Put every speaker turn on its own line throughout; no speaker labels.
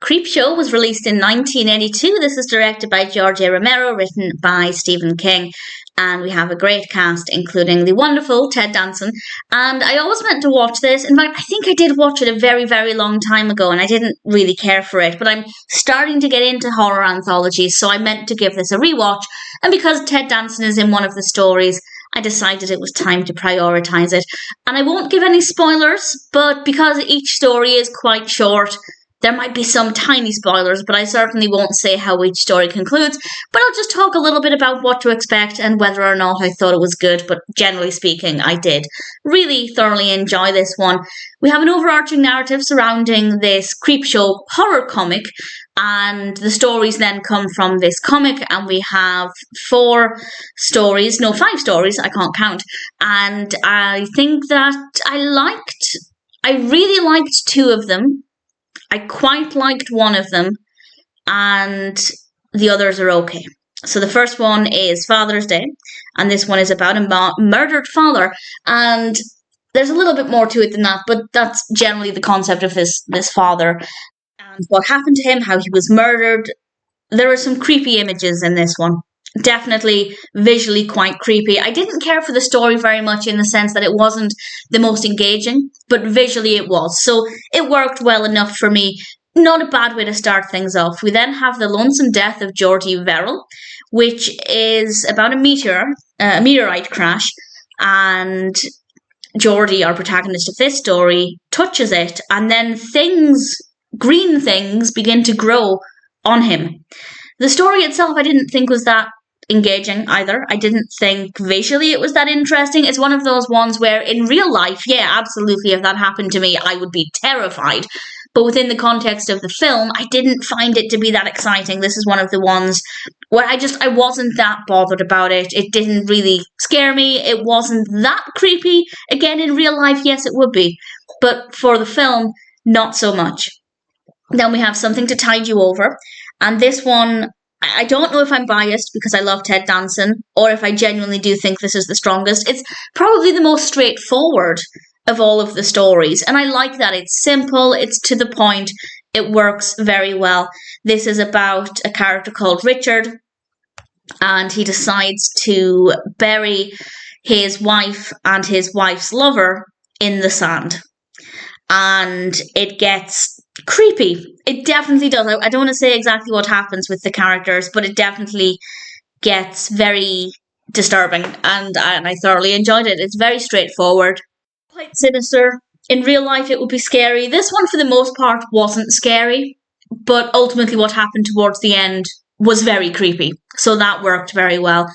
Creepshow was released in 1982. This is directed by George A. Romero, written by Stephen King. And we have a great cast, including the wonderful Ted Danson. And I always meant to watch this. In fact, I think I did watch it a very, very long time ago, and I didn't really care for it. But I'm starting to get into horror anthologies, so I meant to give this a rewatch. And because Ted Danson is in one of the stories, I decided it was time to prioritise it. And I won't give any spoilers, but because each story is quite short, there might be some tiny spoilers, but I certainly won't say how each story concludes. But I'll just talk a little bit about what to expect and whether or not I thought it was good. But generally speaking, I did really thoroughly enjoy this one. We have an overarching narrative surrounding this Creepshow horror comic, and the stories then come from this comic, and we have 5 stories, I can't count. And I think that I really liked 2 of them. I quite liked one of them, and the others are okay. So the first one is Father's Day, and this one is about a murdered father, and there's a little bit more to it than that, but that's generally the concept of this father, and what happened to him, how he was murdered. There are some creepy images in this one. Definitely visually quite creepy. I didn't care for the story very much in the sense that it wasn't the most engaging, but visually it was. So it worked well enough for me. Not a bad way to start things off. We then have the lonesome death of Jordy Verrill, which is about a meteorite crash, and Jordy, our protagonist of this story, touches it, and then green things begin to grow on him. The story itself I didn't think was that engaging either. I didn't think visually it was that interesting. It's one of those ones where in real life, yeah, absolutely, if that happened to me, I would be terrified. But within the context of the film, I didn't find it to be that exciting. This is one of the ones where I wasn't that bothered about it. It didn't really scare me. It wasn't that creepy. Again, in real life, yes, it would be. But for the film, not so much. Then we have Something to Tide You Over. And this one, I don't know if I'm biased because I love Ted Danson, or if I genuinely do think this is the strongest. It's probably the most straightforward of all of the stories, and I like that. It's simple, it's to the point, it works very well. This is about a character called Richard, and he decides to bury his wife and his wife's lover in the sand. And it gets creepy. It definitely does. I don't want to say exactly what happens with the characters, but it definitely gets very disturbing, and I thoroughly enjoyed it. It's very straightforward, quite sinister. In real life, it would be scary. This one, for the most part, wasn't scary, but ultimately what happened towards the end was very creepy, so that worked very well.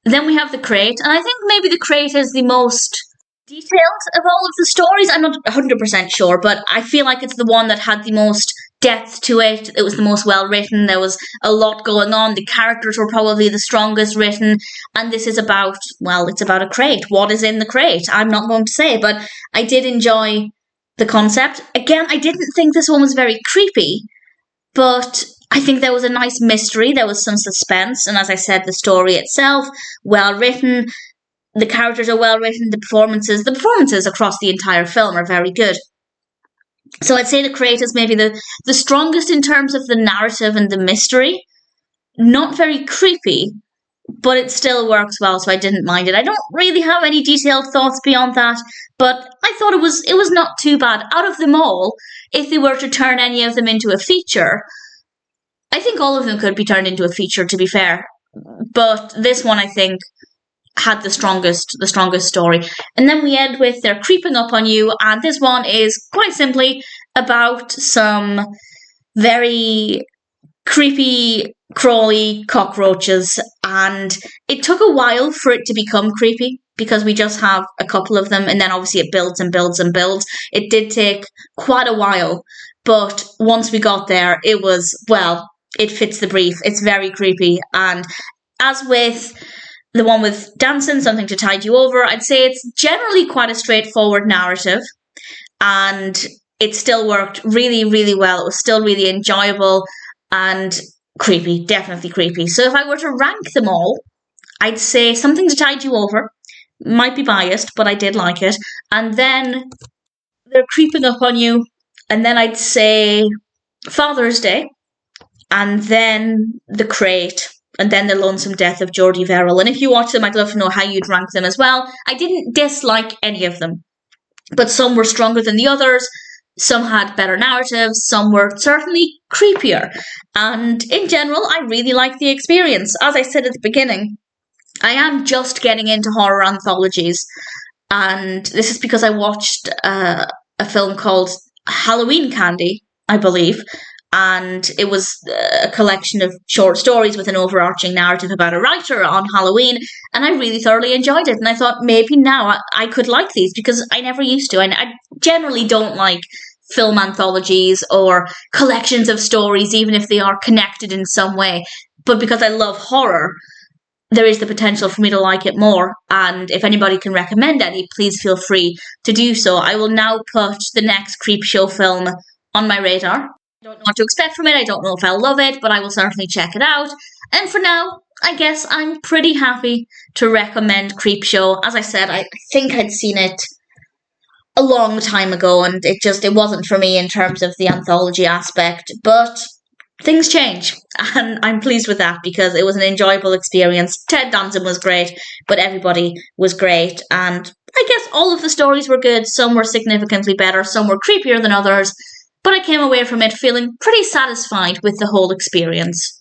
Then we have The Crate, and I think maybe The Crate is the most detailed of all of the stories. I'm not 100% sure, but I feel like it's the one that had the most depth to it. It was the most well written. There was a lot going on. The characters were probably the strongest written. And this is about, well, it's about a crate. What is in the crate? I'm not going to say, but I did enjoy the concept. Again, I didn't think this one was very creepy, but I think there was a nice mystery. There was some suspense. And as I said, the story itself, well written. The characters are well written. The performances across the entire film are very good. So I'd say The Crate is maybe the strongest in terms of the narrative and the mystery. Not very creepy, but it still works well, so I didn't mind it. I don't really have any detailed thoughts beyond that, but I thought it was not too bad. Out of them all, if they were to turn any of them into a feature, I think all of them could be turned into a feature, to be fair. But this one, I think, had the strongest story. And then we end with They're Creeping Up on You, and this one is quite simply about some very creepy, crawly cockroaches, and it took a while for it to become creepy because we just have a couple of them, and then obviously it builds and builds and builds. It did take quite a while, but once we got there, it was, well, it fits the brief. It's very creepy, and as with the one with Danson, Something to Tide You Over, I'd say it's generally quite a straightforward narrative, and it still worked really, really well. It was still really enjoyable and creepy, definitely creepy. So if I were to rank them all, I'd say Something to Tide You Over. Might be biased, but I did like it. And then They're Creeping Up on You. And then I'd say Father's Day, and then The Crate, and then The Lonesome Death of Jordy Verrill. And if you watch them, I'd love to know how you'd rank them as well. I didn't dislike any of them, but some were stronger than the others. Some had better narratives, some were certainly creepier. And in general, I really liked the experience. As I said at the beginning, I am just getting into horror anthologies. And this is because I watched a film called Halloween Candy, I believe. And it was a collection of short stories with an overarching narrative about a writer on Halloween. And I really thoroughly enjoyed it. And I thought maybe now I could like these, because I never used to. And I generally don't like film anthologies or collections of stories, even if they are connected in some way. But because I love horror, there is the potential for me to like it more. And if anybody can recommend any, please feel free to do so. I will now put the next Creepshow film on my radar. I don't know what to expect from it. I don't know if I'll love it, but I will certainly check it out. And for now, I guess I'm pretty happy to recommend Creepshow. As I said, I think I'd seen it a long time ago, and it wasn't for me in terms of the anthology aspect. But things change, and I'm pleased with that, because it was an enjoyable experience. Ted Danson was great, but everybody was great, and I guess all of the stories were good. Some were significantly better, some were creepier than others, but I came away from it feeling pretty satisfied with the whole experience.